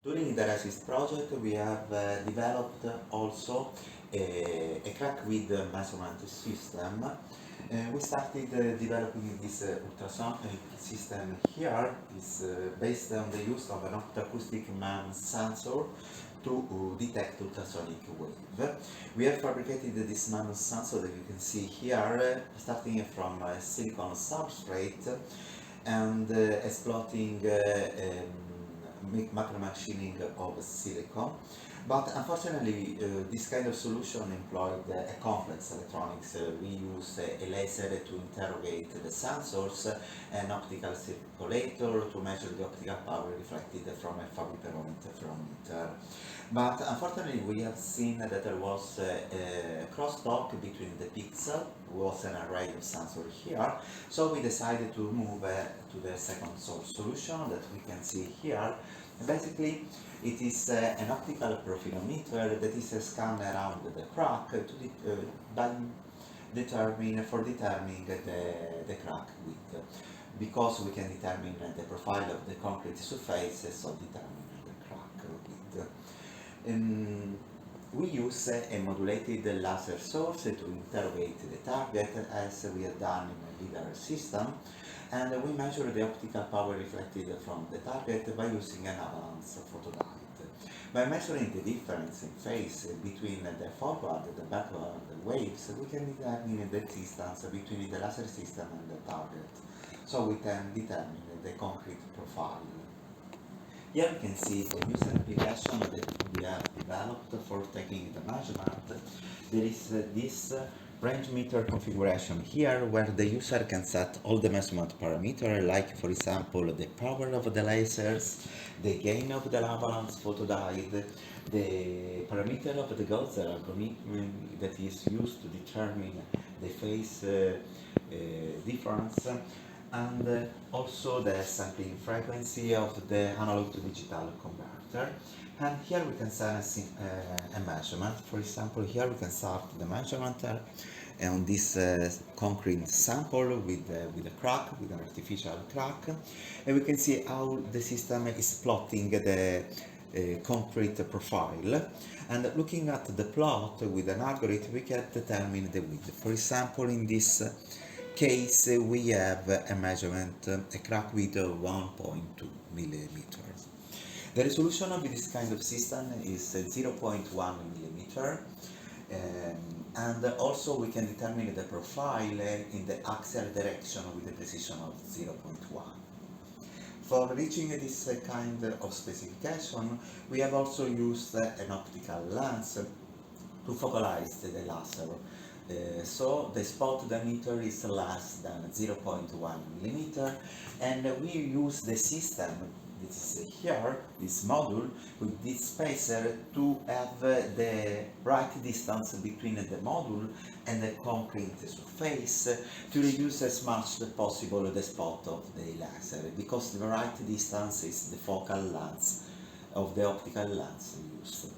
During the RESIST project, we have developed also a crack width measurement system. We started developing this ultrasonic system here. Is based on the use of an optoacoustic MEMS sensor to detect ultrasonic wave. We have fabricated this MEMS sensor that you can see here, starting from a silicon substrate and exploiting macro machining of silicon. But unfortunately, this kind of solution employed a complex electronics. We use a laser to interrogate the sensors, an optical circulator to measure the optical power reflected from a Fabry-Perot interferometer. But unfortunately, we have seen that there was a crosstalk between the pixel, was an array of sensors here, so we decided to move to the second source solution that we can see here. Basically, it is an optical profilometer that is scanned around the crack for determining the crack width, because we can determine the profile of the concrete surface, so determine the crack width. We use a modulated laser source to interrogate the target, as we have done in a LIDAR system, and we measure the optical power reflected from the target by using an avalanche photodiode. By measuring the difference in phase between the forward and the backward waves, we can determine the distance between the laser system and the target, so we can determine the concrete profile. Here we can see the user application that we have developed for taking the measurement. There is this range meter configuration here, where the user can set all the measurement parameters, like for example the power of the lasers, the gain of the avalanche photodiode, the parameter of the Gaussian algorithm that is used to determine the phase difference, and also the sampling frequency of the analog to digital converter. And here we can set a measurement. For example, here we can start the measurement on this concrete sample with a crack, with an artificial crack, and we can see how the system is plotting the concrete profile. And looking at the plot with an algorithm, we can determine the width. For example, in this case, we have a measurement, a crack width of 1.2 millimeters. The resolution of this kind of system is 0.1 millimeter, and also we can determine the profile in the axial direction with a precision of 0.1. For reaching this kind of specification, we have also used an optical lens to focalize the laser. So the spot diameter is less than 0.1 millimeter, and we use the system, this is here, this module, with this spacer to have the right distance between the module and the concrete surface to reduce as much as possible the spot of the laser, because the right distance is the focal length of the optical lens used.